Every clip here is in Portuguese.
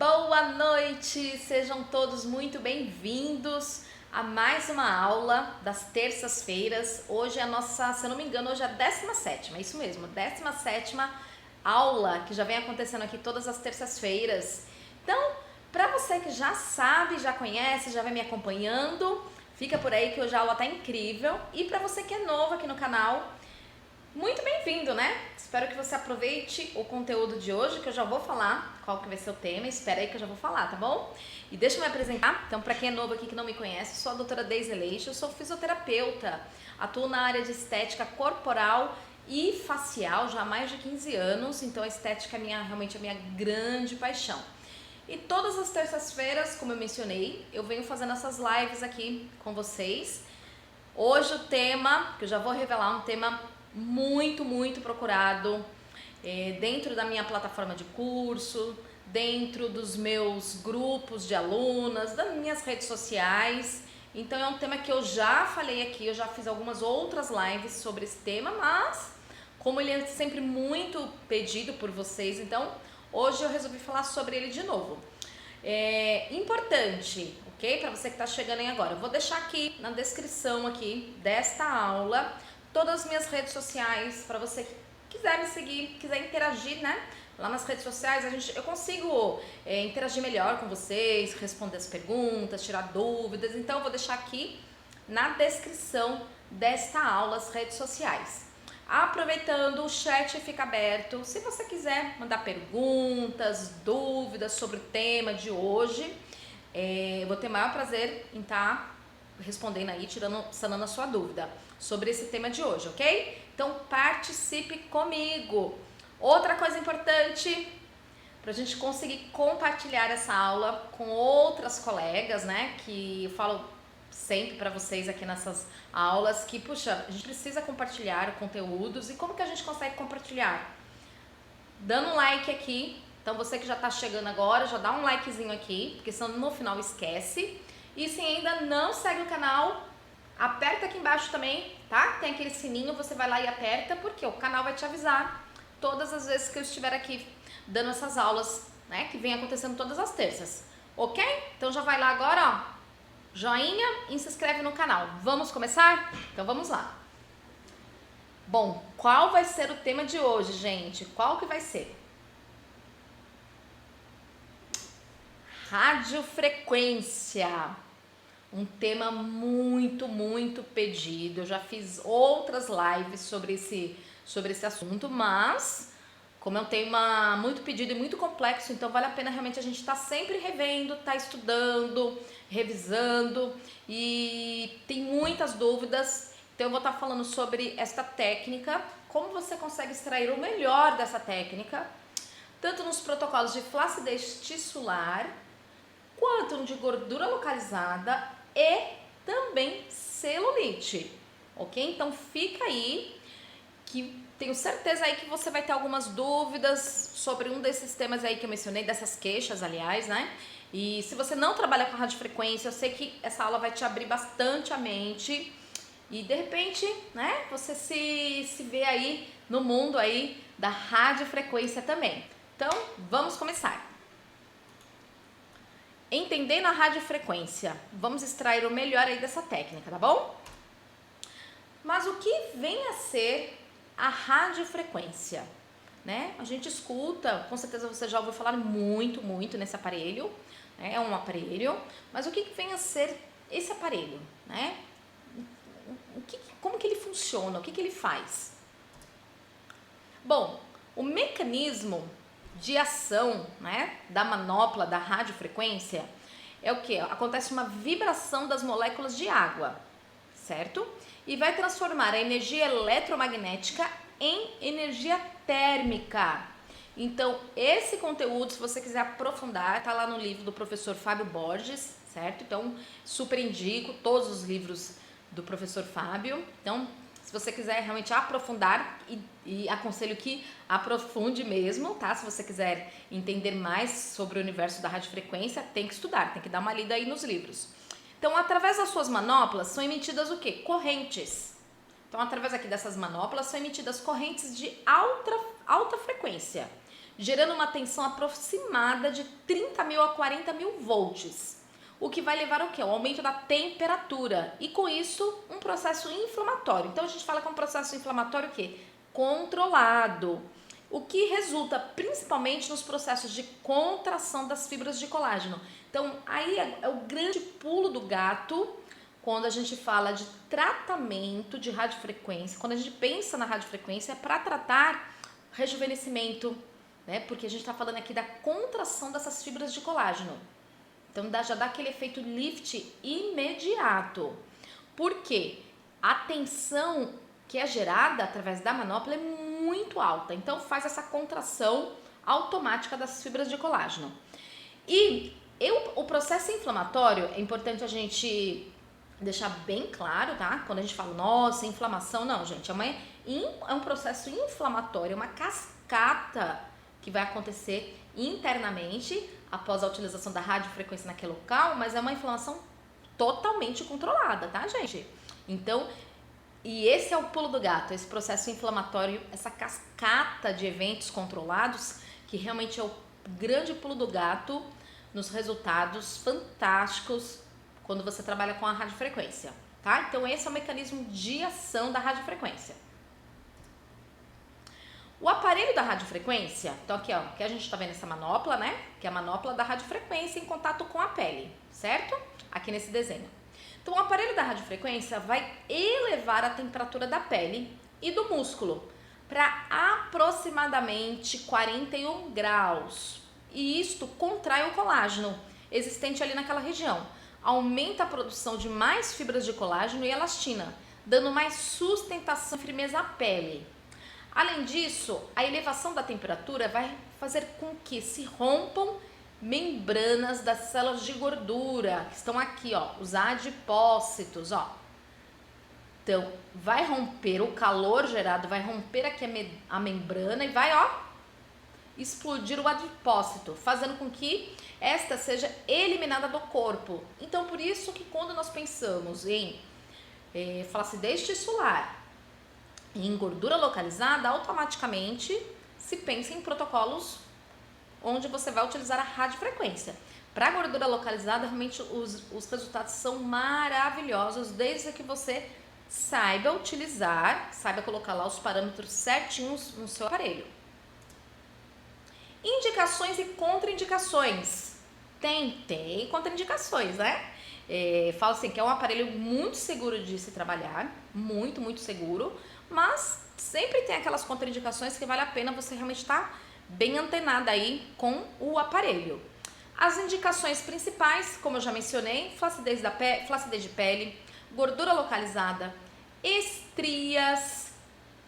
Boa noite, sejam todos muito bem-vindos a mais uma aula das terças-feiras. Hoje é a nossa, se eu não me engano, hoje é a 17ª, é isso mesmo, 17ª aula que já vem acontecendo aqui todas as terças-feiras. Então, para você que já sabe, já conhece, já vem me acompanhando, fica por aí que hoje a aula tá incrível. E para você que é novo aqui no canal, muito bem-vindo, né? Espero que você aproveite o conteúdo de hoje, que eu já vou falar qual que vai ser o tema. Espera aí que eu já vou falar, tá bom? E deixa eu me apresentar. Então, para quem é novo aqui que não me conhece, sou a doutora Deise Leite, eu sou fisioterapeuta, atuo na área de estética corporal e facial já há mais de 15 anos, então a estética é realmente a minha grande paixão. E todas as terças-feiras, como eu mencionei, eu venho fazendo essas lives aqui com vocês. Hoje o tema, que eu já vou revelar, um tema muito procurado dentro da minha plataforma de curso, dentro dos meus grupos de alunas, das minhas redes sociais. Então é um tema que eu já falei aqui, eu já fiz algumas outras lives sobre esse tema, mas como ele é sempre muito pedido por vocês, então hoje eu resolvi falar sobre ele de novo. Importante, ok? Para você que está chegando aí agora, eu vou deixar aqui na descrição aqui desta aula todas as minhas redes sociais, para você que quiser me seguir, quiser interagir, né? Lá nas redes sociais eu consigo interagir melhor com vocês, responder as perguntas, tirar dúvidas. Então eu vou deixar aqui na descrição desta aula as redes sociais. Aproveitando, o chat fica aberto. Se você quiser mandar perguntas, dúvidas sobre o tema de hoje, eu vou ter o maior prazer em estar respondendo aí, sanando a sua dúvida sobre esse tema de hoje, ok? Então participe comigo. Outra coisa importante, para a gente conseguir compartilhar essa aula com outras colegas, né? Que eu falo sempre para vocês aqui nessas aulas que, puxa, a gente precisa compartilhar conteúdos. E como que a gente consegue compartilhar? Dando um like aqui. Então você que já está chegando agora, já dá um likezinho aqui, porque senão no final esquece. E se ainda não segue o canal, aperta aqui embaixo também, tá? Tem aquele sininho, você vai lá e aperta, porque o canal vai te avisar todas as vezes que eu estiver aqui dando essas aulas, né? Que vem acontecendo todas as terças, ok? Então já vai lá agora, ó, joinha e se inscreve no canal. Vamos começar? Então vamos lá. Bom, qual vai ser o tema de hoje, gente? Qual que vai ser? Radiofrequência, um tema muito pedido. Eu já fiz outras lives sobre esse assunto, mas como é um tema muito pedido e muito complexo, então vale a pena realmente a gente estar sempre revendo, estar estudando, revisando, e tem muitas dúvidas. Então eu vou estar falando sobre esta técnica, como você consegue extrair o melhor dessa técnica, tanto nos protocolos de flacidez tissular, quanto no de gordura localizada e também celulite, ok? Então fica aí, que tenho certeza aí que você vai ter algumas dúvidas sobre um desses temas aí que eu mencionei, dessas queixas, aliás, né? E se você não trabalha com radiofrequência, eu sei que essa aula vai te abrir bastante a mente e de repente, né, você se vê aí no mundo aí da radiofrequência também. Então, vamos começar. Entendendo a radiofrequência, vamos extrair o melhor aí dessa técnica, tá bom? Mas o que vem a ser a radiofrequência, né? A gente escuta, com certeza você já ouviu falar muito nesse aparelho, né? É um aparelho, mas o que vem a ser esse aparelho, né? Como que ele funciona, o que ele faz? Bom, o mecanismo de ação, né, da manopla da radiofrequência é o que? Acontece uma vibração das moléculas de água, certo? E vai transformar a energia eletromagnética em energia térmica. Então, esse conteúdo, se você quiser aprofundar, tá lá no livro do professor Fábio Borges, certo? Então, super indico todos os livros do professor Fábio. Então, se você quiser realmente aprofundar, e aconselho que aprofunde mesmo, tá? Se você quiser entender mais sobre o universo da radiofrequência, tem que estudar, tem que dar uma lida aí nos livros. Então, através das suas manoplas, são emitidas o quê? Correntes. Então, através aqui dessas manoplas, são emitidas correntes de alta frequência, gerando uma tensão aproximada de 30.000 a 40.000 volts, o que vai levar ao quê? Ao aumento da temperatura e com isso um processo inflamatório. Então a gente fala que é um processo inflamatório o quê? Controlado, o que resulta principalmente nos processos de contração das fibras de colágeno. Então aí é o grande pulo do gato quando a gente fala de tratamento de radiofrequência. Quando a gente pensa na radiofrequência é para tratar rejuvenescimento, né? Porque a gente está falando aqui da contração dessas fibras de colágeno. Então já dá aquele efeito lift imediato. Por quê? A tensão que é gerada através da manopla é muito alta. Então faz essa contração automática das fibras de colágeno. E o processo inflamatório, é importante a gente deixar bem claro, tá? Quando a gente fala, nossa, inflamação, não, gente, é um processo inflamatório, uma cascata que vai acontecer internamente após a utilização da radiofrequência naquele local, mas é uma inflamação totalmente controlada, tá, gente? Então, e esse é o pulo do gato, esse processo inflamatório, essa cascata de eventos controlados, que realmente é o grande pulo do gato nos resultados fantásticos quando você trabalha com a radiofrequência, tá? Então, esse é o mecanismo de ação da radiofrequência. O aparelho da radiofrequência, então aqui ó, que a gente tá vendo essa manopla, né? Que é a manopla da radiofrequência em contato com a pele, certo? Aqui nesse desenho. Então o aparelho da radiofrequência vai elevar a temperatura da pele e do músculo para aproximadamente 41 graus. E isto contrai o colágeno existente ali naquela região. Aumenta a produção de mais fibras de colágeno e elastina, dando mais sustentação e firmeza à pele. Além disso, a elevação da temperatura vai fazer com que se rompam membranas das células de gordura, que estão aqui, ó, os adipócitos, ó. Então, vai romper o calor gerado, vai romper aqui a membrana e vai, ó, explodir o adipócito, fazendo com que esta seja eliminada do corpo. Então, por isso que quando nós pensamos em flacidez tissular, em gordura localizada, automaticamente se pensa em protocolos onde você vai utilizar a radiofrequência. Para gordura localizada, realmente os resultados são maravilhosos, desde que você saiba utilizar, saiba colocar lá os parâmetros certinhos no seu aparelho. Indicações e contraindicações. Tem contraindicações, né? Falo assim que é um aparelho muito seguro de se trabalhar, muito seguro, mas sempre tem aquelas contraindicações que vale a pena você realmente estar bem antenada aí com o aparelho. As indicações principais, como eu já mencionei, flacidez de pele, gordura localizada, estrias.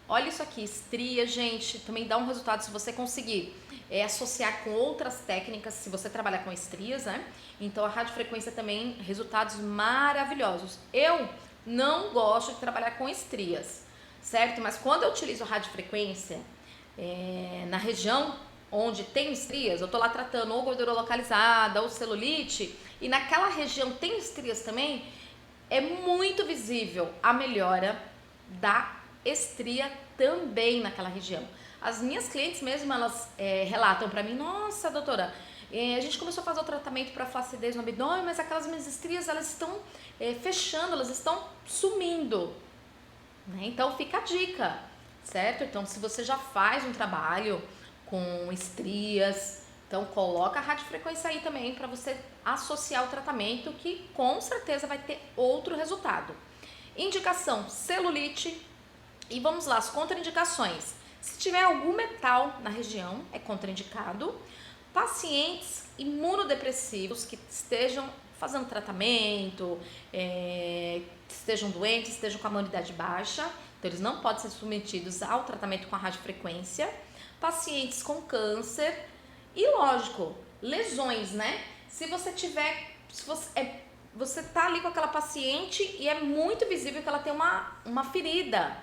Olha isso aqui, estrias, gente, também dá um resultado se você conseguir associar com outras técnicas, se você trabalhar com estrias, né? Então a radiofrequência também, resultados maravilhosos. Eu não gosto de trabalhar com estrias, certo? Mas quando eu utilizo a radiofrequência na região onde tem estrias, eu tô lá tratando ou gordura localizada ou celulite, e naquela região tem estrias também, é muito visível a melhora da estria também naquela região. As minhas clientes mesmo, elas relatam para mim, nossa doutora, a gente começou a fazer o tratamento para flacidez no abdômen, mas aquelas minhas estrias, elas estão fechando, elas estão sumindo, né? Então fica a dica, certo? Então se você já faz um trabalho com estrias, então coloca a radiofrequência aí também para você associar o tratamento, que com certeza vai ter outro resultado. Indicação, celulite. E vamos lá, as contraindicações. Se tiver algum metal na região, é contraindicado. Pacientes imunodepressivos que estejam fazendo tratamento, estejam doentes, estejam com a imunidade baixa, então eles não podem ser submetidos ao tratamento com a radiofrequência. Pacientes com câncer e, lógico, lesões, né? Se você tiver, você tá ali com aquela paciente e é muito visível que ela tem uma ferida,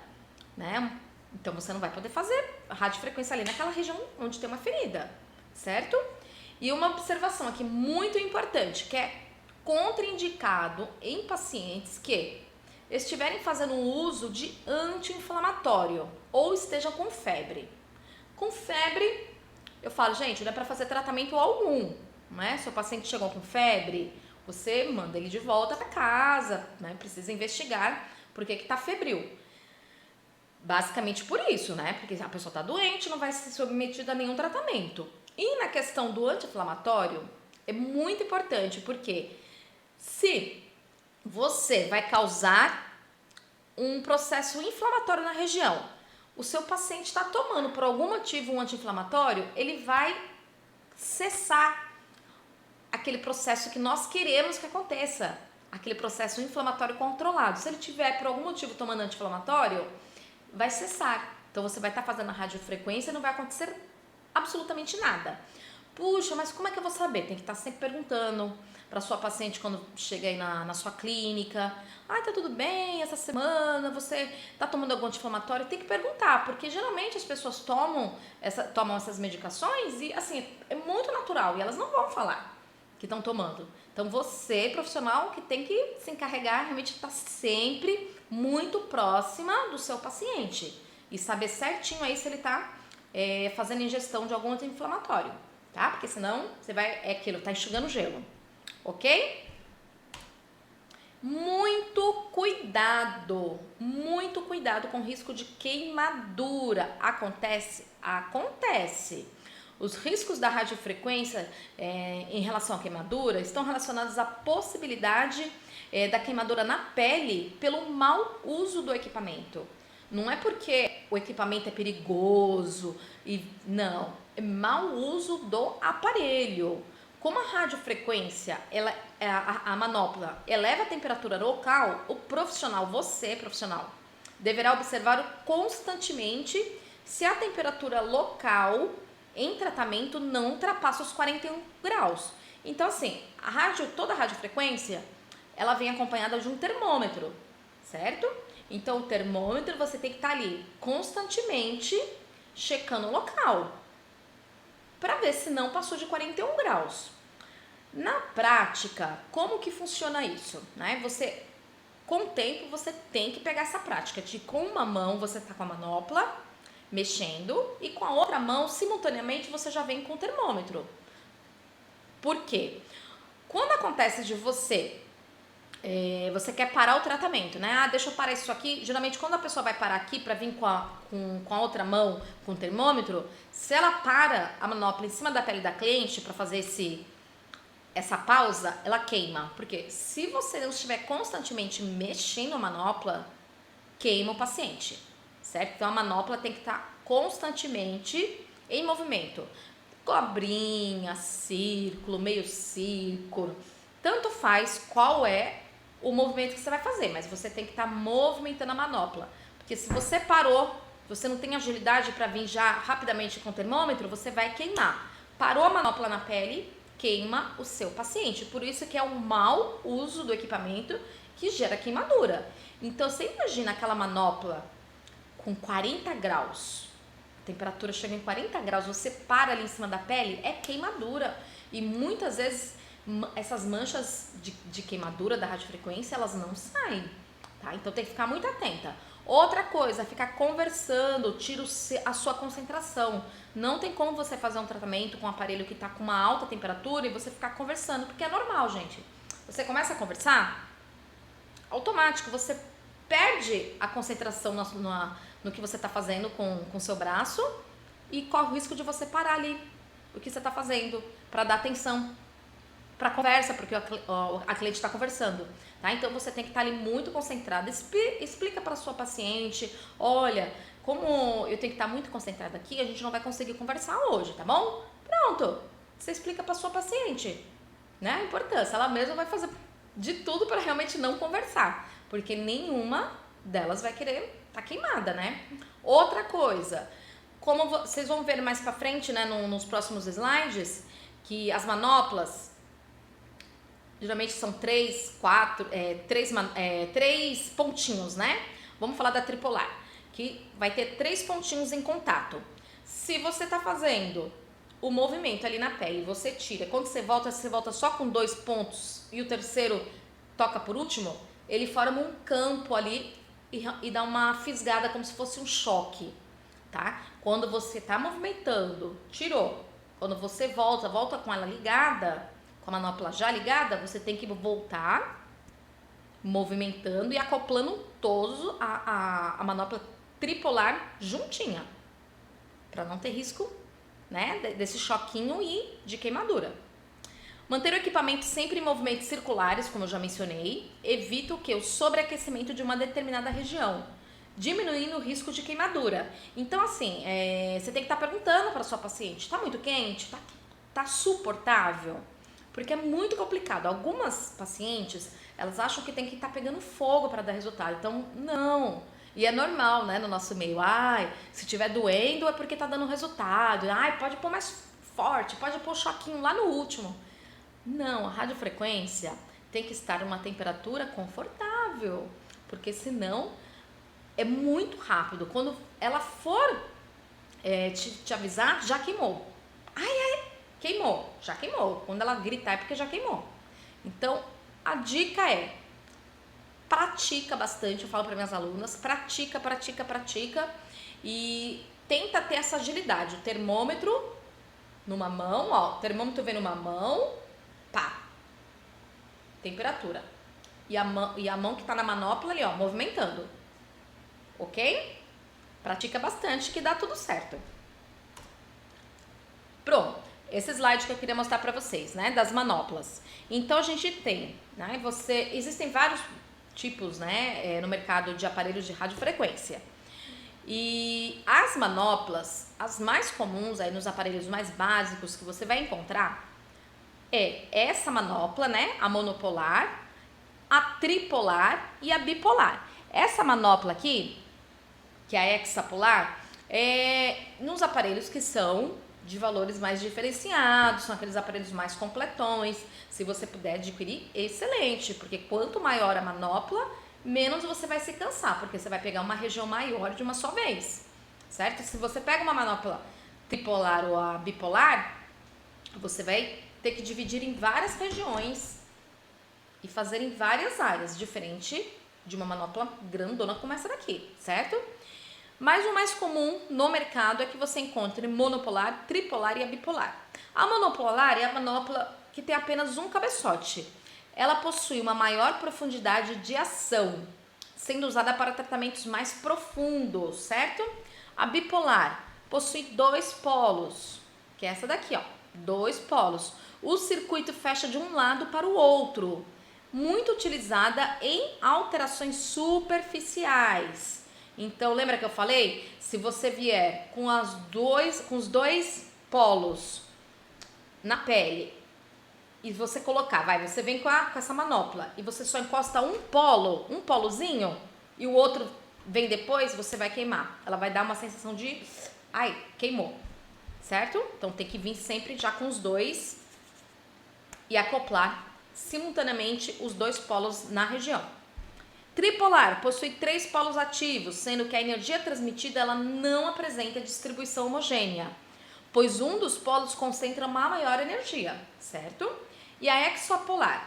né? Então você não vai poder fazer a radiofrequência ali naquela região onde tem uma ferida, certo? E uma observação aqui muito importante, que é contraindicado em pacientes que estiverem fazendo uso de anti-inflamatório ou estejam com febre. Com febre, eu falo, gente, não é para fazer tratamento algum, né? Se o paciente chegou com febre, você manda ele de volta para casa, né? Precisa investigar por que tá febril. Basicamente por isso, né? Porque a pessoa tá doente, não vai ser submetida a nenhum tratamento. E na questão do anti-inflamatório, é muito importante, porque se você vai causar um processo inflamatório na região, o seu paciente está tomando por algum motivo um anti-inflamatório, ele vai cessar aquele processo que nós queremos que aconteça, aquele processo inflamatório controlado. Se ele tiver por algum motivo tomando anti-inflamatório, vai cessar. Então você vai estar fazendo a radiofrequência e não vai acontecer absolutamente nada. Puxa, mas como é que eu vou saber? Tem que estar sempre perguntando para sua paciente quando chega aí na sua clínica. Ah, tá tudo bem, essa semana você tá tomando algum anti-inflamatório? Tem que perguntar, porque geralmente as pessoas tomam essas medicações e assim, é muito natural e elas não vão falar que estão tomando. Então você, profissional, que tem que se encarregar realmente estar sempre muito próxima do seu paciente e saber certinho aí se ele está fazendo ingestão de algum anti-inflamatório, tá? Porque senão você vai, tá enxugando gelo, ok? Muito cuidado com o risco de queimadura. Acontece. Os riscos da radiofrequência em relação à queimadura estão relacionados à possibilidade da queimadura na pele pelo mau uso do equipamento. Não é porque o equipamento é perigoso, não, é mau uso do aparelho. Como a radiofrequência, a manopla eleva a temperatura local, o profissional, você profissional, deverá observar constantemente se a temperatura local em tratamento não ultrapassa os 41 graus. Então, assim, toda a radiofrequência, ela vem acompanhada de um termômetro, certo? Então, o termômetro você tem que estar ali constantemente checando o local para ver se não passou de 41 graus. Na prática, como que funciona isso? Né? Com o tempo, você tem que pegar essa prática de com uma mão você está com a manopla mexendo e com a outra mão, simultaneamente, você já vem com o termômetro. Por quê? Quando acontece de você quer parar o tratamento, né? Ah, deixa eu parar isso aqui. Geralmente, quando a pessoa vai parar aqui para vir com a outra mão, com o termômetro, se ela para a manopla em cima da pele da cliente para fazer essa pausa, ela queima. Porque se você não estiver constantemente mexendo a manopla, queima o paciente, certo? Então a manopla tem que estar constantemente em movimento. Cobrinha, círculo, meio círculo, tanto faz qual é o movimento que você vai fazer, mas você tem que estar movimentando a manopla. Porque se você parou, você não tem agilidade para vir já rapidamente com o termômetro, você vai queimar. Parou a manopla na pele, queima o seu paciente. Por isso que é um mau uso do equipamento que gera queimadura. Então, você imagina aquela manopla com 40 graus, a temperatura chega em 40 graus, você para ali em cima da pele, é queimadura. E muitas vezes essas manchas de queimadura da radiofrequência, elas não saem, tá? Então tem que ficar muito atenta. Outra coisa, ficar conversando, tira a sua concentração. Não tem como você fazer um tratamento com um aparelho que está com uma alta temperatura e você ficar conversando, porque é normal, gente. Você começa a conversar, automático, você perde a concentração no que você está fazendo com o seu braço e corre o risco de você parar ali o que você está fazendo para dar atenção para a conversa, porque a cliente está conversando, tá? Então você tem que estar ali muito concentrada. Explica para sua paciente, olha, como eu tenho que estar muito concentrada aqui, a gente não vai conseguir conversar hoje, tá bom? Pronto, você explica para sua paciente, né? A importância, ela mesma vai fazer de tudo para realmente não conversar, porque nenhuma delas vai querer estar queimada, né? Outra coisa, como vocês vão ver mais para frente, né, nos próximos slides, que as manoplas geralmente são três pontinhos, né? Vamos falar da tripolar, que vai ter 3 pontinhos em contato. Se você tá fazendo o movimento ali na pele, você tira, quando você volta só com 2 pontos e o terceiro toca por último, ele forma um campo ali e dá uma fisgada como se fosse um choque, tá? Quando você tá movimentando, tirou, Quando você volta com ela ligada, com a manopla já ligada, você tem que voltar movimentando e acoplando todos a manopla tripolar juntinha, para não ter risco, né, desse choquinho e de queimadura. Manter o equipamento sempre em movimentos circulares, como eu já mencionei, evita o sobreaquecimento de uma determinada região, diminuindo o risco de queimadura. Então, assim, você tem que estar perguntando para sua paciente, tá muito quente? Tá suportável? Porque é muito complicado. Algumas pacientes, elas acham que tem que estar pegando fogo para dar resultado. Então, não. E é normal, né, no nosso meio. Ai, se estiver doendo é porque tá dando resultado. Ai, pode pôr mais forte, pode pôr choquinho lá no último. Não, a radiofrequência tem que estar numa temperatura confortável, porque senão é muito rápido. Quando ela for te avisar, já queimou. Ai, queimou, já queimou. Quando ela gritar é porque já queimou. Então, a dica é, pratica bastante, eu falo para minhas alunas, pratica e tenta ter essa agilidade. O termômetro numa mão, ó, o termômetro vem numa mão, pá, temperatura. E a mão que tá na manopla ali, ó, movimentando. Ok? Pratica bastante que dá tudo certo. Pronto, esse slide que eu queria mostrar pra vocês, né, das manoplas. Então a gente tem, né, existem vários tipos, né, no mercado de aparelhos de radiofrequência. E as manoplas, as mais comuns aí nos aparelhos mais básicos que você vai encontrar é essa manopla, né, a monopolar, a tripolar e a bipolar. Essa manopla aqui, que é a hexapolar, nos aparelhos que são de valores mais diferenciados, são aqueles aparelhos mais completões. Se você puder adquirir, excelente, porque quanto maior a manopla, menos você vai se cansar, porque você vai pegar uma região maior de uma só vez, certo? Se você pega uma manopla tripolar ou a bipolar, você vai ter que dividir em várias regiões e fazer em várias áreas, diferente de uma manopla grandona como essa daqui, certo? Mas o mais comum no mercado é que você encontre monopolar, tripolar e a bipolar. A monopolar é a manopla que tem apenas um cabeçote. Ela possui uma maior profundidade de ação, sendo usada para tratamentos mais profundos, certo? A bipolar possui 2 polos, que é essa daqui, ó, 2 polos. O circuito fecha de um lado para o outro, muito utilizada em alterações superficiais. Então, lembra que eu falei? Se você vier com os dois polos na pele e você colocar, você vem com essa manopla e você só encosta um polozinho e o outro vem depois, você vai queimar. Ela vai dar uma sensação de, ai, queimou, certo? Então tem que vir sempre já com os dois e acoplar simultaneamente os 2 polos na região. Tripolar possui 3 polos ativos, sendo que a energia transmitida ela não apresenta distribuição homogênea, pois um dos polos concentra uma maior energia, certo? E a hexapolar,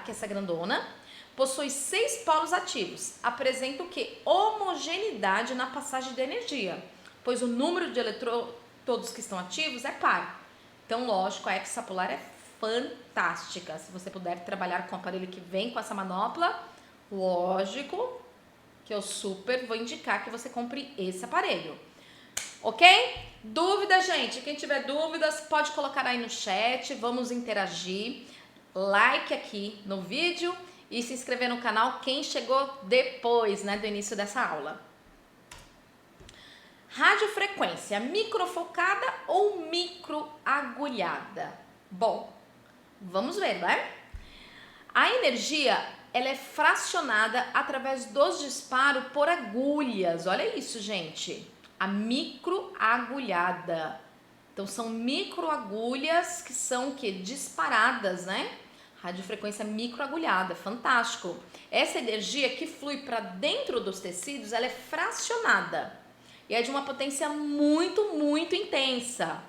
que é essa grandona, possui 6 polos ativos, apresenta o que? Homogeneidade na passagem de energia, pois o número de eletrodos que estão ativos é par. Então, lógico, a hexapolar é fantástica. Se você puder trabalhar com um aparelho que vem com essa manopla, lógico que eu super vou indicar que você compre esse aparelho. Ok? Dúvida, gente? Quem tiver dúvidas, pode colocar aí no chat, vamos interagir. Like aqui no vídeo e se inscrever no canal quem chegou depois, né, do início dessa aula. Radiofrequência microfocada ou microagulhada? Bom, vamos ver, né? A energia, ela é fracionada através dos disparos por agulhas. Olha isso, gente. A microagulhada. Então, são microagulhas que são o quê? Disparadas, né? Radiofrequência microagulhada, fantástico. Essa energia que flui para dentro dos tecidos, ela é fracionada. E é de uma potência muito, muito intensa.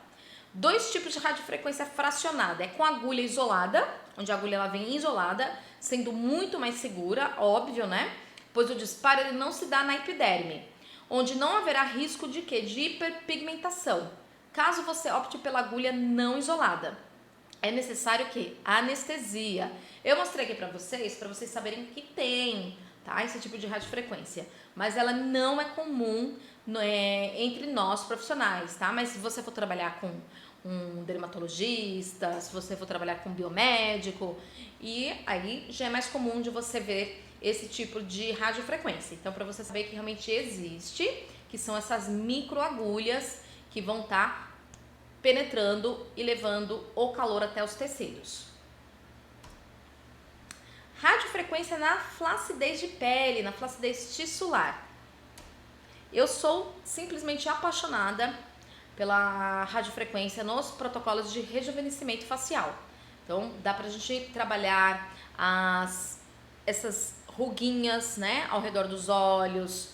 2 tipos de radiofrequência fracionada. É com agulha isolada, onde a agulha ela vem isolada, sendo muito mais segura, óbvio, né? Pois o disparo ele não se dá na epiderme, onde não haverá risco de quê? De hiperpigmentação, Caso você opte pela agulha não isolada, é necessário o quê? Anestesia. Eu mostrei aqui para vocês saberem que tem, tá? Esse tipo de radiofrequência. Mas ela não é comum entre nós profissionais, tá? Mas se você for trabalhar com um dermatologista, se você for trabalhar com um biomédico, e aí já é mais comum de você ver esse tipo de radiofrequência. Então, para você saber que realmente existe, que são essas microagulhas que vão estar penetrando e levando o calor até os tecidos. Radiofrequência na flacidez de pele, na flacidez tissular. Eu sou simplesmente apaixonada pela radiofrequência nos protocolos de rejuvenescimento facial. Então, dá pra gente trabalhar essas ruguinhas, né, ao redor dos olhos,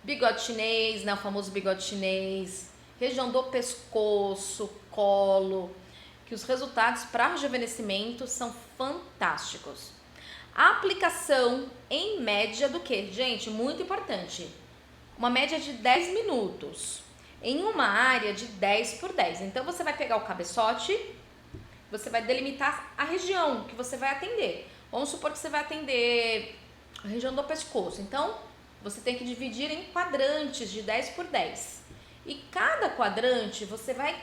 bigode chinês, né, o famoso bigode chinês, região do pescoço, colo, que os resultados para rejuvenescimento são fantásticos. A aplicação em média do que? Gente, muito importante. Uma média de 10 minutos em uma área de 10 por 10. Então, você vai pegar o cabeçote, você vai delimitar a região que você vai atender. Vamos supor que você vai atender a região do pescoço. Então, você tem que dividir em quadrantes de 10 por 10. E cada quadrante você vai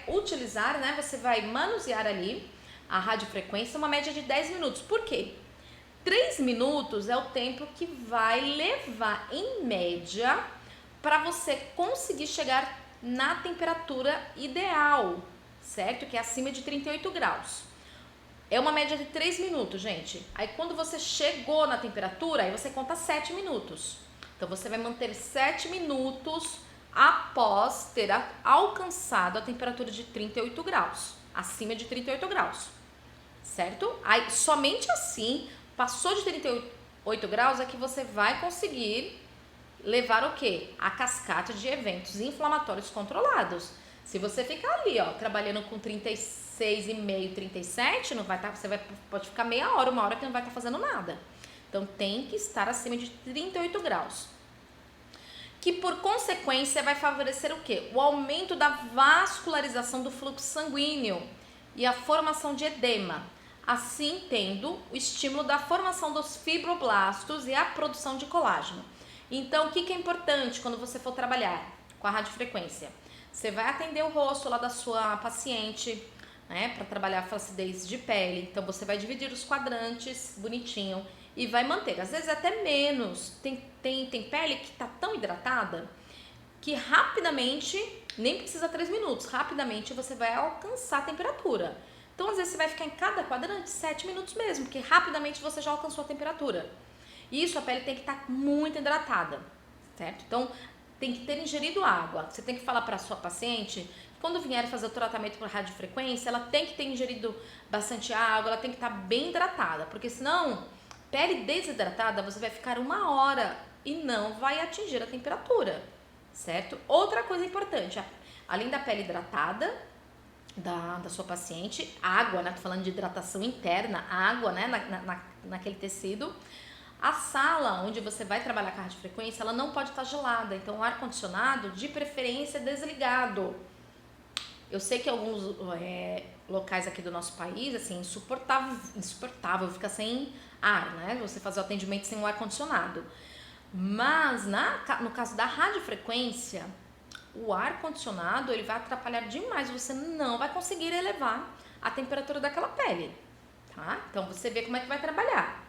utilizar, né? Você vai manusear ali a radiofrequência, uma média de 10 minutos. Por quê? 3 minutos é o tempo que vai levar, em média, para você conseguir chegar na temperatura ideal, certo? Que é acima de 38 graus. É uma média de 3 minutos, gente. Aí quando você chegou na temperatura, aí você conta 7 minutos. Então você vai manter 7 minutos após ter alcançado a temperatura de 38 graus, acima de 38 graus, certo? Aí somente assim, passou de 38 graus é que você vai conseguir levar o quê? A cascata de eventos inflamatórios controlados. Se você ficar ali, ó, trabalhando com 36,5, 37, não vai estar, pode ficar meia hora, uma hora que não vai estar fazendo nada. Então tem que estar acima de 38 graus. Que por consequência vai favorecer o quê? O aumento da vascularização do fluxo sanguíneo e a formação de edema, assim tendo o estímulo da formação dos fibroblastos e a produção de colágeno. Então, o que é importante quando você for trabalhar com a radiofrequência? Você vai atender o rosto lá da sua paciente, né, para trabalhar a flacidez de pele. Então, você vai dividir os quadrantes bonitinho e vai manter. Às vezes até menos. Tem pele que tá tão hidratada que rapidamente, nem precisa 3 minutos, rapidamente você vai alcançar a temperatura. Então, às vezes você vai ficar em cada quadrante 7 minutos mesmo, porque rapidamente você já alcançou a temperatura. Isso, a pele tem que estar muito hidratada, certo? Então, tem que ter ingerido água. Você tem que falar para a sua paciente que quando vier fazer o tratamento por radiofrequência, ela tem que ter ingerido bastante água, ela tem que estar bem hidratada, porque senão, pele desidratada, você vai ficar 1 hora e não vai atingir a temperatura, certo? Outra coisa importante, além da pele hidratada da sua paciente, água, né? Tô falando de hidratação interna, água, né? Naquele tecido. A sala onde você vai trabalhar com a radiofrequência, ela não pode estar gelada, então o ar-condicionado, de preferência, é desligado. Eu sei que alguns locais aqui do nosso país, assim, insuportável, fica sem ar, né? Você fazer o atendimento sem o ar-condicionado. Mas, no caso da radiofrequência, o ar-condicionado, ele vai atrapalhar demais, você não vai conseguir elevar a temperatura daquela pele, tá? Então, você vê como é que vai trabalhar.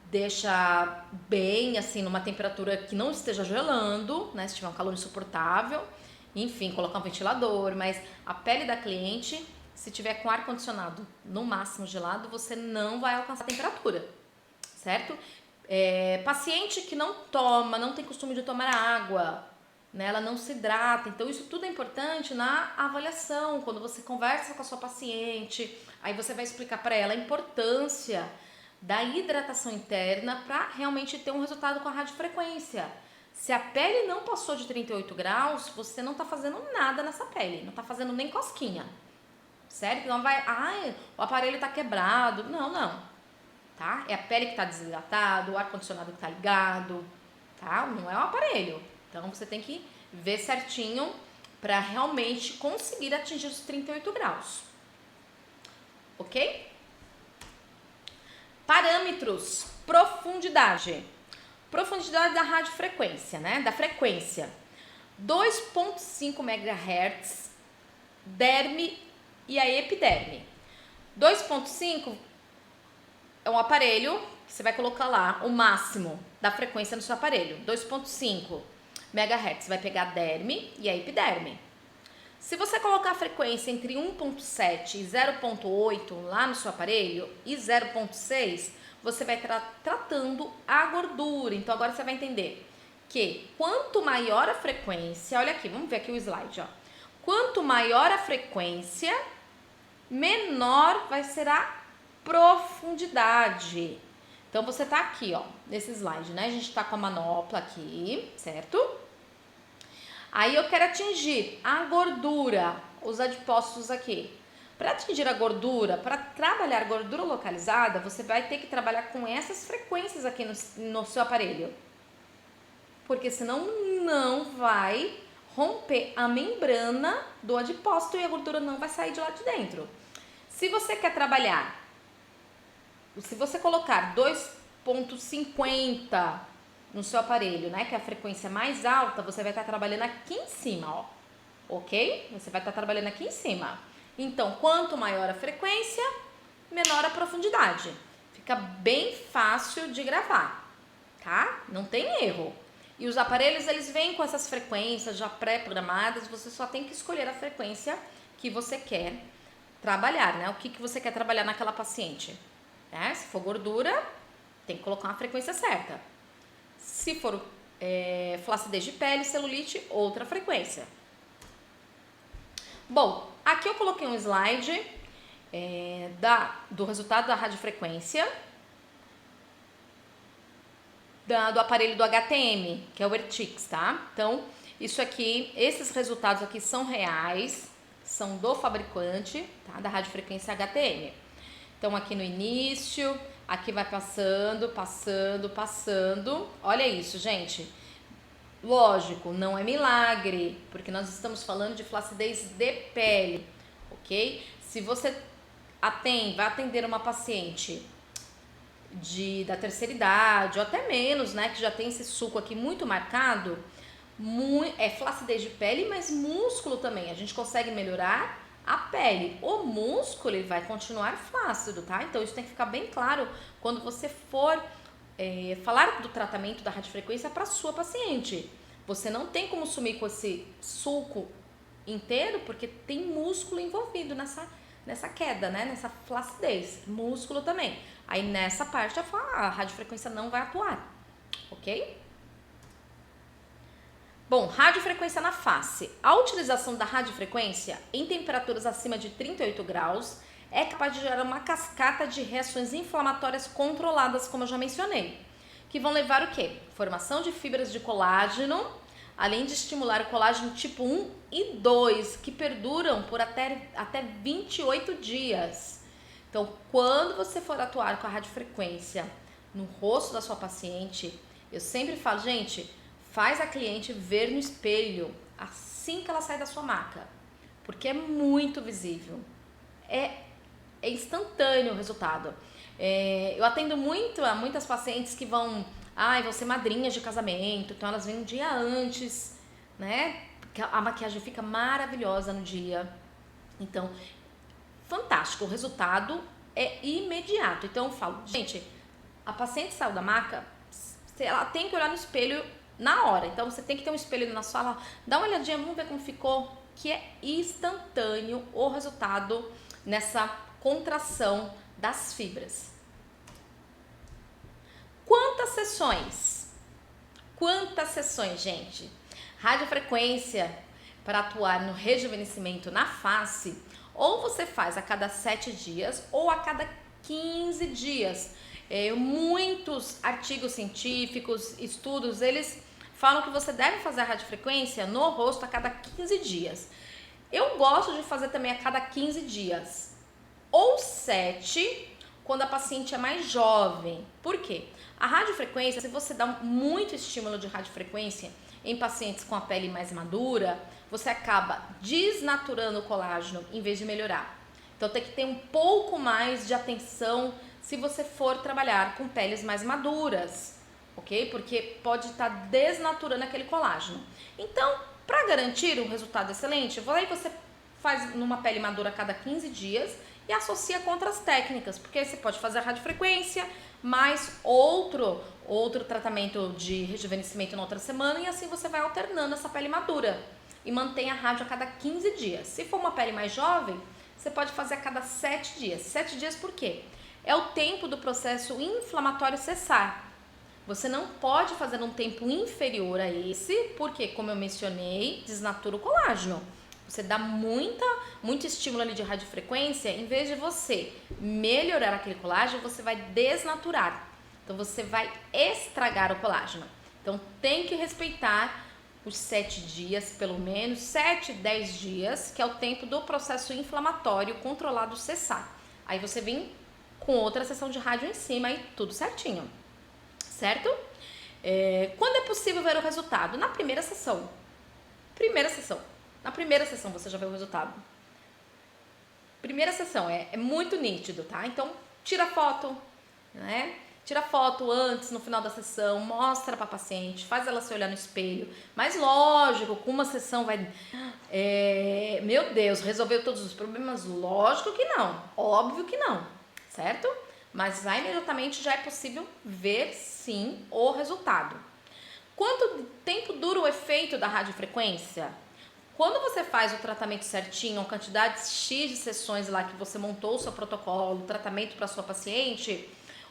Deixa bem, assim, numa temperatura que não esteja gelando, né? Se tiver um calor insuportável, enfim, colocar um ventilador, mas a pele da cliente, se tiver com ar-condicionado no máximo gelado, você não vai alcançar a temperatura, certo? Paciente que não tem costume de tomar água, né? Ela não se hidrata, então isso tudo é importante na avaliação, quando você conversa com a sua paciente, aí você vai explicar para ela a importância da hidratação interna para realmente ter um resultado com a radiofrequência. Se a pele não passou de 38 graus, você não está fazendo nada nessa pele, não está fazendo nem cosquinha, certo? Não vai, o aparelho está quebrado, não, tá? É a pele que está desidratada, o ar-condicionado que está ligado, tá? Não é o aparelho. Então, você tem que ver certinho para realmente conseguir atingir os 38 graus. Ok? Parâmetros, profundidade. Profundidade da radiofrequência, né? Da frequência. 2,5 MHz, derme e a epiderme. 2,5 é um aparelho que você vai colocar lá o máximo da frequência no seu aparelho. 2,5 MHz vai pegar a derme e a epiderme. Se você colocar a frequência entre 1,7 e 0,8 lá no seu aparelho e 0,6, você vai estar tratando a gordura. Então agora você vai entender que quanto maior a frequência, olha aqui, vamos ver aqui o slide, ó. Quanto maior a frequência, menor vai ser a profundidade. Então você tá aqui, ó, nesse slide, né? A gente tá com a manopla aqui, certo? Aí eu quero atingir a gordura, os adipócitos aqui. Para atingir a gordura, para trabalhar gordura localizada, você vai ter que trabalhar com essas frequências aqui no seu aparelho. Porque senão não vai romper a membrana do adipócito e a gordura não vai sair de lá de dentro. Se você quer trabalhar, se você colocar 2,50 no seu aparelho, né, que é a frequência mais alta, você vai estar trabalhando aqui em cima, ó, ok? Você vai estar trabalhando aqui em cima. Então, quanto maior a frequência, menor a profundidade. Fica bem fácil de gravar, tá? Não tem erro. E os aparelhos, eles vêm com essas frequências já pré-programadas, você só tem que escolher a frequência que você quer trabalhar, né? O que você quer trabalhar naquela paciente. Né? Se for gordura, tem que colocar uma frequência certa. Se for flacidez de pele, celulite, outra frequência. Bom, aqui eu coloquei um slide do resultado da radiofrequência do aparelho do HTM, que é o Vertix, tá? Então, isso aqui, esses resultados aqui são reais, são do fabricante, tá? Da radiofrequência HTM. Então, aqui no início, aqui vai passando, passando, passando. Olha isso, gente. Lógico, não é milagre, porque nós estamos falando de flacidez de pele, ok? Se você vai atender uma paciente da terceira idade, ou até menos, né, que já tem esse suco aqui muito marcado, é flacidez de pele, mas músculo também. A gente consegue melhorar a pele. O músculo ele vai continuar flácido, tá? Então isso tem que ficar bem claro quando você for falar do tratamento da radiofrequência para sua paciente. Você não tem como sumir com esse suco inteiro, porque tem músculo envolvido nessa queda, né? Nessa flacidez. Músculo também. Aí nessa parte a radiofrequência não vai atuar, ok? Bom, radiofrequência na face. A utilização da radiofrequência em temperaturas acima de 38 graus é capaz de gerar uma cascata de reações inflamatórias controladas, como eu já mencionei, que vão levar o quê? Formação de fibras de colágeno, além de estimular o colágeno tipo 1 e 2, que perduram por até 28 dias. Então, quando você for atuar com a radiofrequência no rosto da sua paciente, eu sempre falo, gente, faz a cliente ver no espelho assim que ela sai da sua maca, porque é muito visível, é instantâneo o resultado. Eu atendo muitas pacientes que vão ser madrinhas de casamento, então elas vêm um dia antes, né? Porque a maquiagem fica maravilhosa no dia. Então, fantástico, o resultado é imediato. Então eu falo, gente, a paciente saiu da maca, ela tem que olhar no espelho na hora. Então você tem que ter um espelho na sala, dá uma olhadinha, vamos ver como ficou, que é instantâneo o resultado nessa contração das fibras. Quantas sessões? Quantas sessões, gente? Radiofrequência para atuar no rejuvenescimento na face, ou você faz a cada 7 dias ou a cada 15 dias. Muitos artigos científicos, estudos, eles falam que você deve fazer a radiofrequência no rosto a cada 15 dias. Eu gosto de fazer também a cada 15 dias. Ou 7, quando a paciente é mais jovem. Por quê? A radiofrequência, se você dá muito estímulo de radiofrequência em pacientes com a pele mais madura, você acaba desnaturando o colágeno em vez de melhorar. Então tem que ter um pouco mais de atenção se você for trabalhar com peles mais maduras, ok? Porque pode estar desnaturando aquele colágeno. Então, para garantir um resultado excelente, aí você faz numa pele madura a cada 15 dias e associa com outras técnicas, porque aí você pode fazer a radiofrequência, mais outro tratamento de rejuvenescimento na outra semana, e assim você vai alternando essa pele madura e mantém a rádio a cada 15 dias. Se for uma pele mais jovem, você pode fazer a cada 7 dias. 7 dias por quê? É o tempo do processo inflamatório cessar. Você não pode fazer num tempo inferior a esse, porque, como eu mencionei, desnatura o colágeno. Você dá muito estímulo ali de radiofrequência, em vez de você melhorar aquele colágeno, você vai desnaturar. Então, você vai estragar o colágeno. Então, tem que respeitar os 7 dias, pelo menos, 7, 10 dias, que é o tempo do processo inflamatório controlado cessar. Aí você vem com outra sessão de rádio em cima e tudo certinho, certo? Quando é possível ver o resultado? Na primeira sessão. Na primeira sessão você já vê o resultado. Primeira sessão, é muito nítido, tá? Então, tira foto, né? Tira foto antes, no final da sessão, mostra pra paciente, faz ela se olhar no espelho. Mas lógico, com uma sessão vai... meu Deus, resolveu todos os problemas? Lógico que não, óbvio que não, certo? Mas imediatamente já é possível ver, sim, o resultado. Quanto tempo dura o efeito da radiofrequência? Quando você faz o tratamento certinho, a quantidade X de sessões lá que você montou o seu protocolo, o tratamento para sua paciente,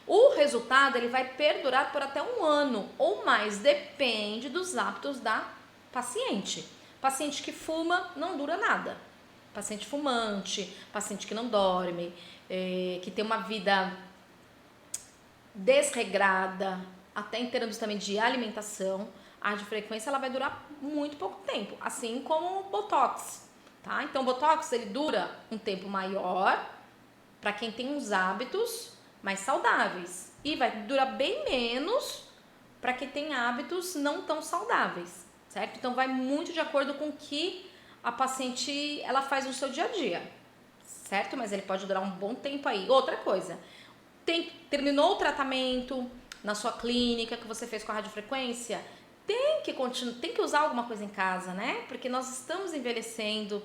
o resultado ele vai perdurar por até 1 ano ou mais, depende dos hábitos da paciente. Paciente que fuma não dura nada. Paciente fumante, paciente que não dorme, que tem uma vida desregrada, até em termos também de alimentação, a radiofrequência ela vai durar muito pouco tempo, assim como o Botox, tá? Então o Botox ele dura um tempo maior para quem tem uns hábitos mais saudáveis e vai durar bem menos para quem tem hábitos não tão saudáveis, certo? Então vai muito de acordo com o que a paciente ela faz no seu dia a dia, certo? Mas ele pode durar um bom tempo aí. Outra coisa, terminou o tratamento na sua clínica que você fez com a radiofrequência, tem que usar alguma coisa em casa, né? Porque nós estamos envelhecendo,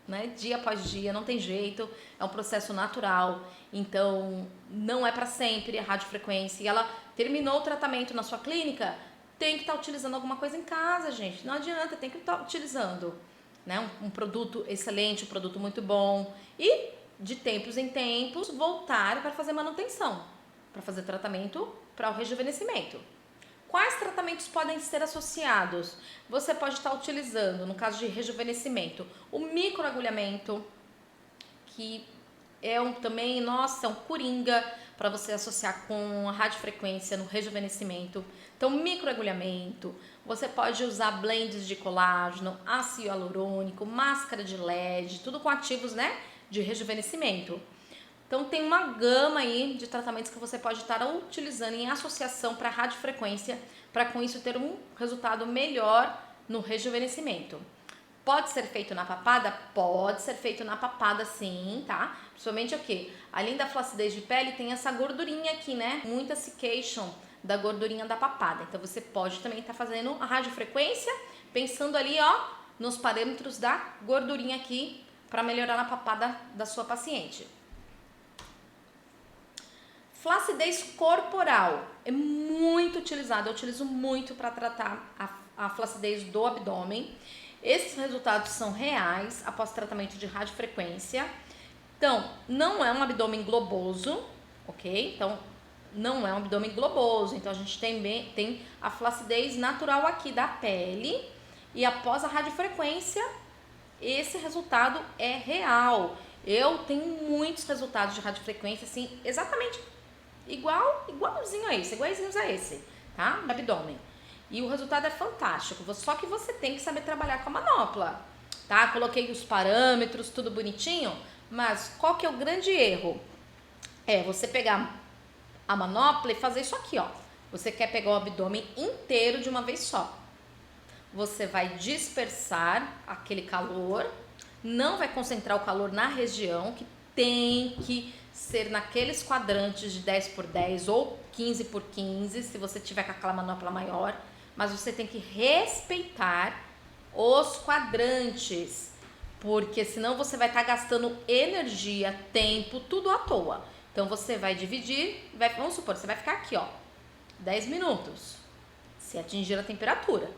né? Dia após dia, não tem jeito, é um processo natural. Então, não é para sempre a radiofrequência. E ela terminou o tratamento na sua clínica, tem que estar utilizando alguma coisa em casa, gente. Não adianta, tem que estar utilizando, né? Um produto excelente, um produto muito bom. E, de tempos em tempos, voltar para fazer manutenção, para fazer tratamento para o rejuvenescimento. Quais tratamentos podem ser associados? Você pode estar utilizando, no caso de rejuvenescimento, o microagulhamento, que é também, nossa, é um coringa para você associar com a radiofrequência no rejuvenescimento. Então, microagulhamento, você pode usar blends de colágeno, ácido hialurônico, máscara de LED, tudo com ativos, né, de rejuvenescimento. Então, tem uma gama aí de tratamentos que você pode estar utilizando em associação para radiofrequência, para com isso ter um resultado melhor no rejuvenescimento. Pode ser feito na papada? Pode ser feito na papada sim, tá? Principalmente o quê? Além da flacidez de pele, tem essa gordurinha aqui, né? Muita cication da gordurinha da papada. Então, você pode também estar fazendo a radiofrequência, pensando ali, ó, nos parâmetros da gordurinha aqui, para melhorar a papada da sua paciente. Flacidez corporal é muito utilizado, eu utilizo muito para tratar a flacidez do abdômen. Esses resultados são reais após tratamento de radiofrequência. Então, não é um abdômen globoso, ok? Então, não é um abdômen globoso. Então, a gente tem a flacidez natural aqui da pele e após a radiofrequência, esse resultado é real. Eu tenho muitos resultados de radiofrequência, assim, exatamente iguaizinhos a esse, tá? No abdômen. E o resultado é fantástico, só que você tem que saber trabalhar com a manopla, tá? Coloquei os parâmetros, tudo bonitinho, mas qual que é o grande erro? É você pegar a manopla e fazer isso aqui, ó. Você quer pegar o abdômen inteiro de uma vez só. você vai dispersar aquele calor, não vai concentrar o calor na região, que tem que ser naqueles quadrantes de 10 por 10 ou 15 por 15, se você tiver com aquela manopla maior, mas você tem que respeitar os quadrantes, porque senão você vai estar gastando energia, tempo, tudo à toa. Então você vai dividir, vamos supor, você vai ficar aqui, ó, 10 minutos, se atingir a temperatura.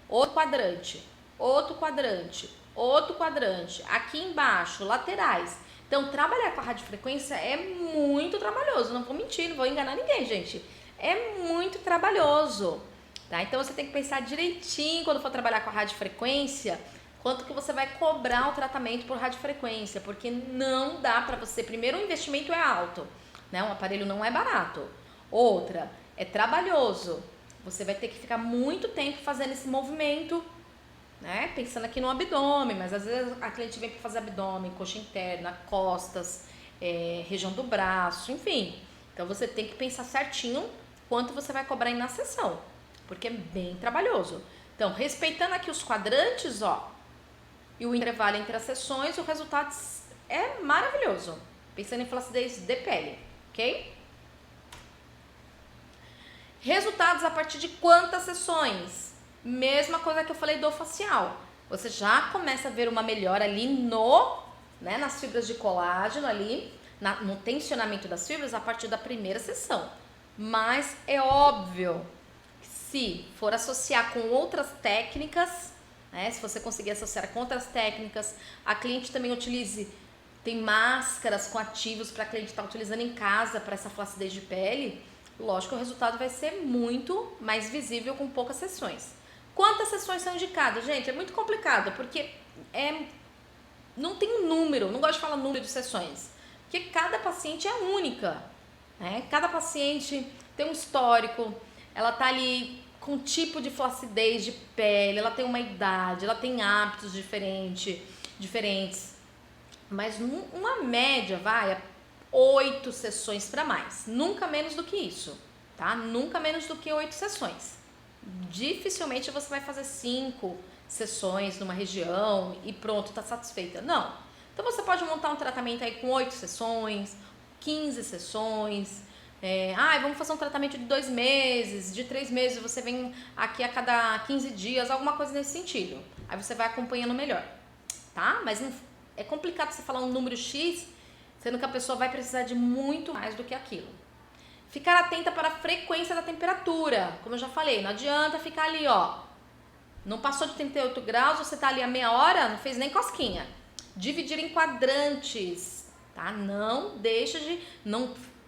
Outro quadrante, outro quadrante, outro quadrante, aqui embaixo, laterais. Então, trabalhar com a radiofrequência é muito trabalhoso, não vou mentir, não vou enganar ninguém, gente. É muito trabalhoso, tá? Então, você tem que pensar direitinho quando for trabalhar com a radiofrequência, quanto que você vai cobrar o tratamento por radiofrequência, porque não dá para você, primeiro o investimento é alto, né? Um aparelho não é barato. Outra, é trabalhoso. Você vai ter que ficar muito tempo fazendo esse movimento, né? Pensando aqui no abdômen, mas às vezes a cliente vem para fazer abdômen, coxa interna, costas, região do braço, enfim. Então você tem que pensar certinho quanto você vai cobrar na sessão, porque é bem trabalhoso. Então, respeitando aqui os quadrantes, ó, e o intervalo entre as sessões, o resultado é maravilhoso. Pensando em flacidez de pele, ok? Resultados a partir de quantas sessões? Mesma coisa que eu falei do facial. Você já começa a ver uma melhora ali nas fibras de colágeno ali, no tensionamento das fibras a partir da primeira sessão. Mas é óbvio que se for associar com outras técnicas, né, se você conseguir associar com outras técnicas, a cliente também tem máscaras com ativos para a cliente estar utilizando em casa para essa flacidez de pele, lógico que o resultado vai ser muito mais visível com poucas sessões. Quantas sessões são indicadas? Gente, é muito complicado, porque não tem um número, não gosto de falar número de sessões, porque cada paciente é única, né? Cada paciente tem um histórico, ela tá ali com um tipo de flacidez de pele, ela tem uma idade, ela tem hábitos diferentes, mas uma média vai 8 sessões para mais, nunca menos do que isso, tá? Nunca menos do que 8 sessões. Dificilmente você vai fazer 5 sessões numa região e pronto, tá satisfeita. Não. Então você pode montar um tratamento aí com 8 sessões, 15 sessões. Vamos fazer um tratamento de 2 meses, de 3 meses, você vem aqui a cada 15 dias, alguma coisa nesse sentido. Aí você vai acompanhando melhor, tá? Mas não, é complicado você falar um número X, sendo que a pessoa vai precisar de muito mais do que aquilo. Ficar atenta para a frequência da temperatura, como eu já falei, não adianta ficar ali, ó, não passou de 38 graus, você tá ali a meia hora, não fez nem cosquinha. Dividir em quadrantes, tá? Não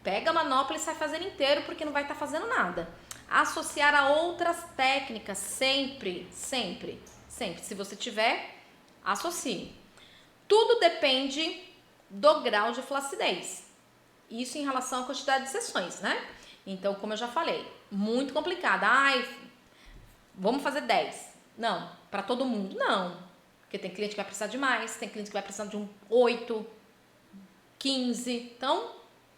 pega a manopla e sai fazendo inteiro, porque não vai estar fazendo nada. Associar a outras técnicas, sempre. Se você tiver, associe. Tudo depende do grau de flacidez. Isso em relação à quantidade de sessões, né? Então, como eu já falei, muito complicado. Vamos fazer 10. Não, para todo mundo, não. Porque tem cliente que vai precisar de mais, tem cliente que vai precisar de 8, 15. Então,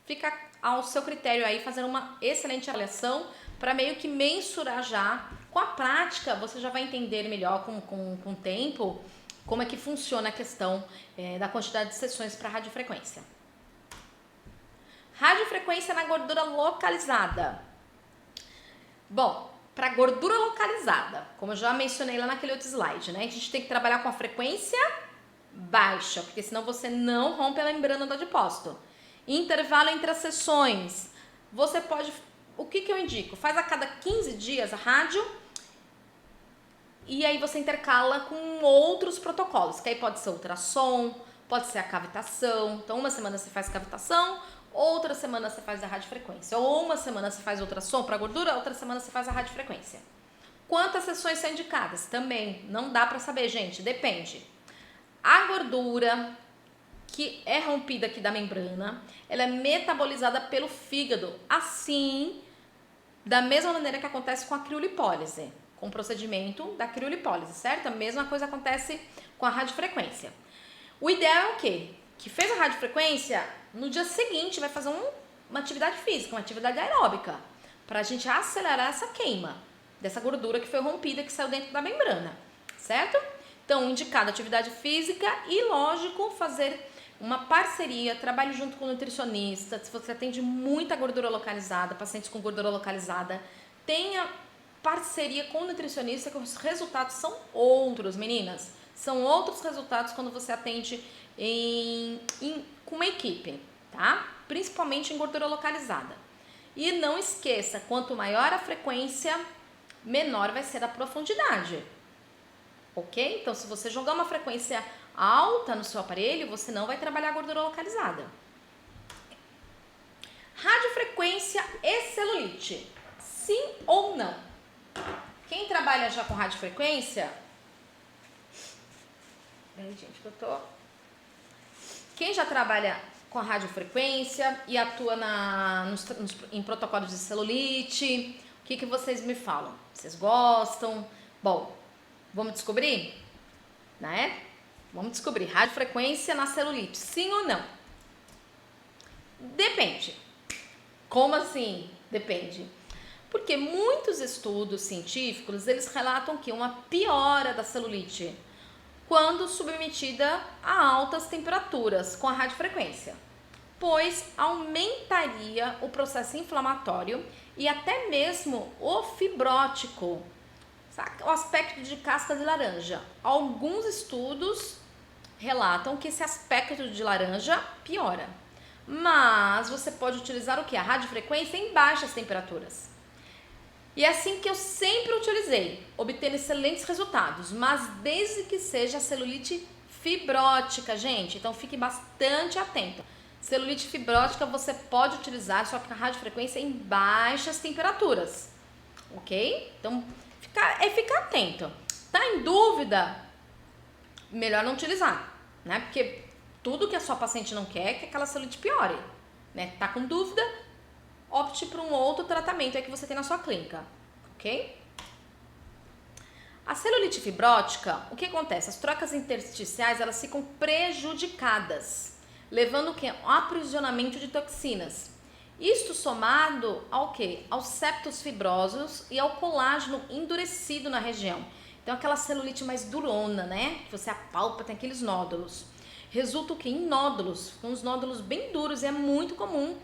fica ao seu critério aí, fazer uma excelente avaliação para meio que mensurar já. Com a prática, você já vai entender melhor com o tempo como é que funciona a questão da quantidade de sessões para radiofrequência. Radiofrequência na gordura localizada. Bom, para gordura localizada, como eu já mencionei lá naquele outro slide, né? A gente tem que trabalhar com a frequência baixa, porque senão você não rompe a membrana do adipócito. Intervalo entre as sessões. Você pode... O que eu indico? Faz a cada 15 dias a rádio e aí você intercala com outros protocolos, que aí pode ser ultrassom, pode ser a cavitação. Então, uma semana você faz cavitação, outra semana você faz a radiofrequência. Ou uma semana você faz ultrassom para gordura, outra semana você faz a radiofrequência. Quantas sessões são indicadas? Também não dá para saber, gente, depende. A gordura que é rompida aqui da membrana, ela é metabolizada pelo fígado, assim, da mesma maneira que acontece com a criolipólise, com o procedimento da criolipólise, certo? A mesma coisa acontece com a radiofrequência. O ideal é o quê? Que fez a radiofrequência, no dia seguinte vai fazer uma atividade física, uma atividade aeróbica, para a gente acelerar essa queima, dessa gordura que foi rompida, que saiu dentro da membrana, certo? Então, indicado atividade física e, lógico, fazer uma parceria, trabalhe junto com o nutricionista. Se você atende muita gordura localizada, pacientes com gordura localizada, tenha parceria com o nutricionista, que os resultados são outros, meninas. São outros resultados quando você atende com uma equipe, tá? Principalmente em gordura localizada. E não esqueça, quanto maior a frequência, menor vai ser a profundidade. Ok? Então, se você jogar uma frequência alta no seu aparelho, você não vai trabalhar a gordura localizada. Radiofrequência e celulite. Sim ou não? Quem trabalha já com radiofrequência... gente, que eu tô... Quem já trabalha com a radiofrequência e atua em protocolos de celulite, o que vocês me falam? Vocês gostam? Bom, vamos descobrir? Né? Vamos descobrir. Radiofrequência na celulite, sim ou não? Depende. Como assim? Depende. Porque muitos estudos científicos, eles relatam que uma piora da celulite quando submetida a altas temperaturas com a radiofrequência, pois aumentaria o processo inflamatório e até mesmo o fibrótico, o aspecto de casca de laranja. Alguns estudos relatam que esse aspecto de laranja piora, mas você pode utilizar o que? A radiofrequência em baixas temperaturas. E é assim que eu sempre utilizei, obtendo excelentes resultados, mas desde que seja celulite fibrótica, gente. Então fique bastante atento. Celulite fibrótica você pode utilizar, só que a radiofrequência em baixas temperaturas, ok? Então ficar atento. Tá em dúvida? Melhor não utilizar, né? Porque tudo que a sua paciente não quer é que aquela celulite piore, né? Tá com dúvida? Opte por um outro tratamento aí que você tem na sua clínica, ok? A celulite fibrótica, o que acontece? As trocas intersticiais, elas ficam prejudicadas, levando o quê? Ao aprisionamento de toxinas. Isto somado ao quê? Aos septos fibrosos e ao colágeno endurecido na região. Então, aquela celulite mais durona, né? Que você apalpa, tem aqueles nódulos. Resulta o quê? Em nódulos, com os nódulos bem duros, e é muito comum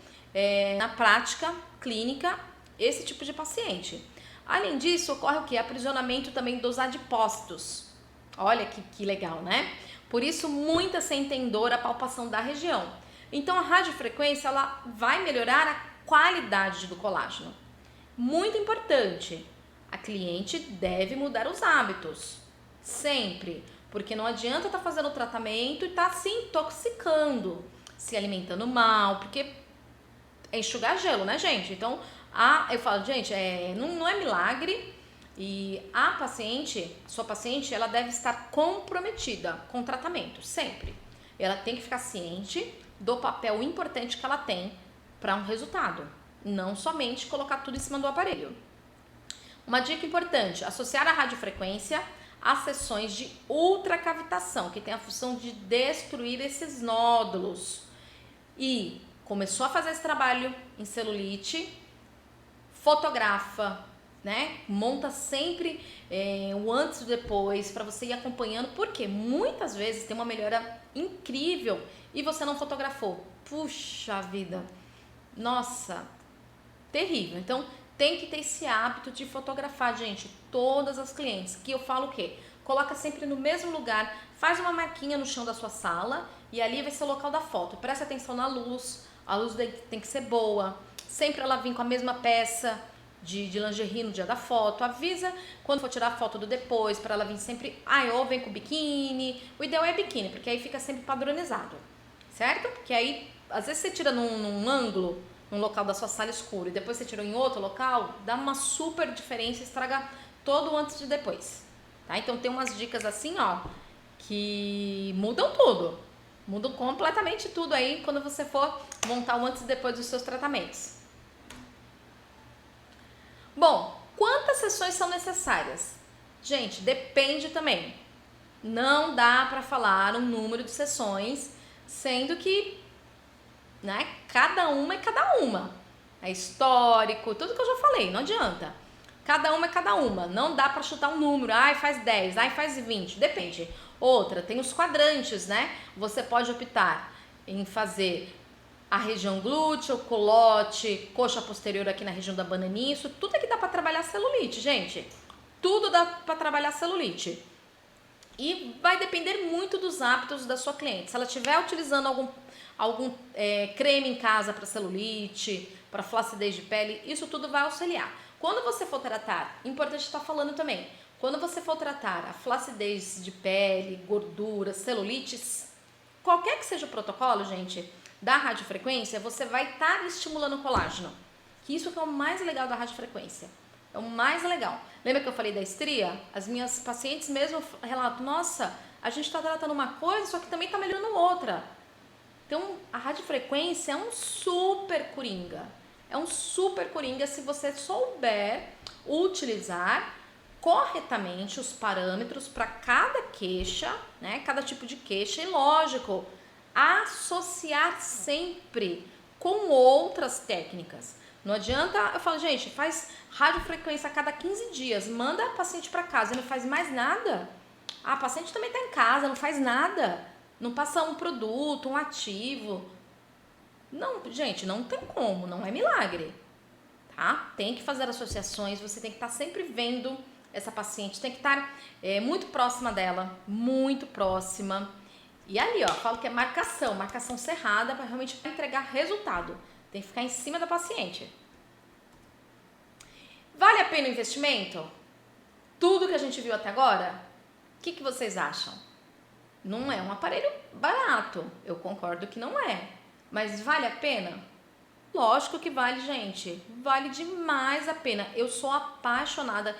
na prática clínica esse tipo de paciente. Além disso, ocorre o que? Aprisionamento também dos adipócitos. Olha que legal, né? Por isso, muita sem dor a palpação da região. Então, a radiofrequência, ela vai melhorar a qualidade do colágeno. Muito importante, a cliente deve mudar os hábitos, sempre. Porque não adianta estar fazendo o tratamento e estar se intoxicando, se alimentando mal, porque é enxugar gelo, né, gente? Então, eu falo, gente, não é milagre, e a paciente, sua paciente, ela deve estar comprometida com o tratamento, sempre. Ela tem que ficar ciente do papel importante que ela tem para um resultado, não somente colocar tudo em cima do aparelho. Uma dica importante, associar a radiofrequência às sessões de ultracavitação, que tem a função de destruir esses nódulos. E começou a fazer esse trabalho em celulite, fotografa, né? Monta sempre o antes e o depois para você ir acompanhando, porque muitas vezes tem uma melhora incrível e você não fotografou. Puxa vida, nossa, terrível. Então tem que ter esse hábito de fotografar, gente, todas as clientes, que eu falo o quê? Coloca sempre no mesmo lugar, faz uma marquinha no chão da sua sala e ali vai ser o local da foto. Presta atenção na luz, a luz tem que ser boa, sempre ela vir com a mesma peça de lingerie no dia da foto. Avisa quando for tirar a foto do depois, para ela vir sempre, ou vem com biquíni. O ideal é biquíni, porque aí fica sempre padronizado, certo? Porque aí, às vezes você tira num ângulo, num local da sua sala escuro, e depois você tirou em outro local, dá uma super diferença, estraga todo o antes e depois, tá? Então tem umas dicas assim, que mudam tudo, mudam completamente tudo aí quando você for montar o antes e depois dos seus tratamentos. Bom, quantas sessões são necessárias? Gente, depende também. Não dá para falar um número de sessões, sendo que, né, cada uma é cada uma. É histórico, tudo que eu já falei, não adianta. Cada uma é cada uma. Não dá pra chutar um número. Ai, faz 10, ai, faz 20. Depende. Outra, tem os quadrantes, né? Você pode optar em fazer a região glúteo, culote, coxa posterior aqui na região da bananinha. Isso tudo aqui dá pra trabalhar celulite, gente. Tudo dá pra trabalhar celulite. E vai depender muito dos hábitos da sua cliente. Se ela estiver utilizando algum creme em casa para celulite, para flacidez de pele, isso tudo vai auxiliar. Quando você for tratar, importante estar falando também, quando você for tratar a flacidez de pele, gordura, celulites, qualquer que seja o protocolo, gente, da radiofrequência, você vai estar estimulando o colágeno. Que isso que é o mais legal da radiofrequência. É o mais legal. Lembra que eu falei da estria? As minhas pacientes mesmo relatam, nossa, a gente está tratando uma coisa, só que também está melhorando outra. Então, a radiofrequência é um super coringa. É um super coringa se você souber utilizar corretamente os parâmetros para cada queixa, né? Cada tipo de queixa. E lógico, associar sempre com outras técnicas. Não adianta, eu falo, gente, faz radiofrequência a cada 15 dias, manda a paciente para casa e não faz mais nada. A paciente também está em casa, não faz nada, não passa um produto, um ativo. Não, gente, não tem como, não é milagre, tá? Tem que fazer associações, você tem que estar sempre vendo essa paciente, tem que estar muito próxima dela, muito próxima. E ali, ó, falo que é marcação cerrada para realmente entregar resultado. Tem que ficar em cima da paciente. Vale a pena o investimento? Tudo que a gente viu até agora? O que vocês acham? Não é um aparelho barato. Eu concordo que não é. Mas vale a pena? Lógico que vale, gente. Vale demais a pena. Eu sou apaixonada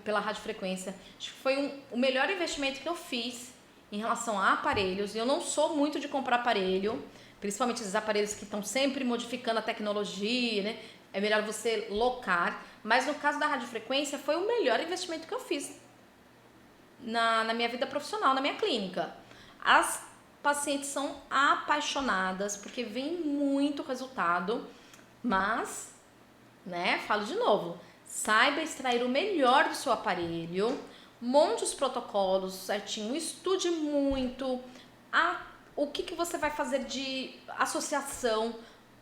pela radiofrequência. Acho que foi o melhor investimento que eu fiz em relação a aparelhos. Eu não sou muito de comprar aparelho, principalmente esses aparelhos que estão sempre modificando a tecnologia, né? É melhor você locar. Mas no caso da radiofrequência, foi o melhor investimento que eu fiz na minha vida profissional, na minha clínica. As pacientes são apaixonadas porque vem muito resultado, mas, né, falo de novo, saiba extrair o melhor do seu aparelho, monte os protocolos certinho, estude muito o que você vai fazer de associação,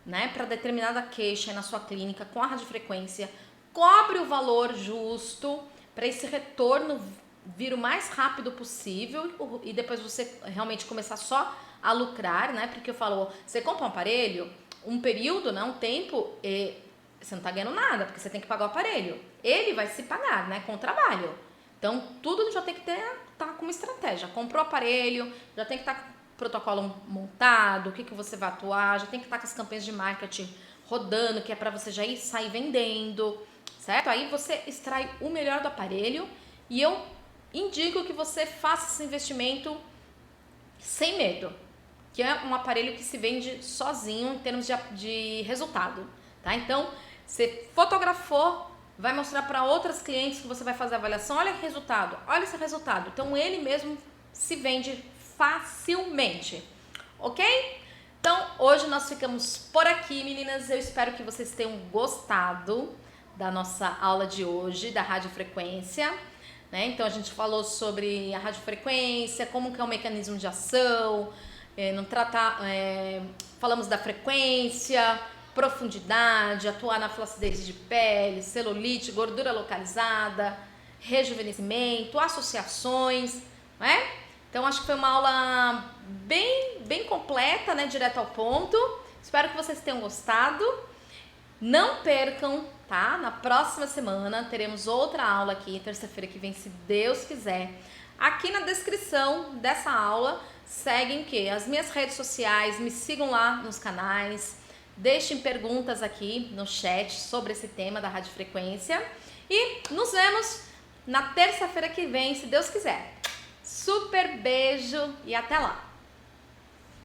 né, para determinada queixa na sua clínica com a radiofrequência, cobre o valor justo para esse retorno vir o mais rápido possível e depois você realmente começar só a lucrar, né? Porque eu falo, você compra um aparelho, um período, né? Um tempo, você não tá ganhando nada, porque você tem que pagar o aparelho. Ele vai se pagar, né? Com o trabalho. Então, tudo já tem que tá com uma estratégia. Comprou o aparelho, já tem que estar com o protocolo montado, o que você vai atuar, já tem que estar com as campanhas de marketing rodando, que é para você já sair vendendo, certo? Aí você extrai o melhor do aparelho e eu indico que você faça esse investimento sem medo, que é um aparelho que se vende sozinho em termos de resultado, tá? Então, você fotografou, vai mostrar para outras clientes que você vai fazer a avaliação, olha que resultado, olha esse resultado. Então, ele mesmo se vende facilmente, ok? Então, hoje nós ficamos por aqui, meninas. Eu espero que vocês tenham gostado da nossa aula de hoje, da radiofrequência. Né? Então a gente falou sobre a radiofrequência, como que é o mecanismo de ação, falamos da frequência, profundidade, atuar na flacidez de pele, celulite, gordura localizada, rejuvenescimento, associações, né? Então acho que foi uma aula bem completa, né? Direto ao ponto. Espero que vocês tenham gostado. Não percam, tá? Na próxima semana teremos outra aula aqui, terça-feira que vem, se Deus quiser. Aqui na descrição dessa aula, seguem o quê? As minhas redes sociais, me sigam lá nos canais, deixem perguntas aqui no chat sobre esse tema da radiofrequência e nos vemos na terça-feira que vem, se Deus quiser. Super beijo e até lá!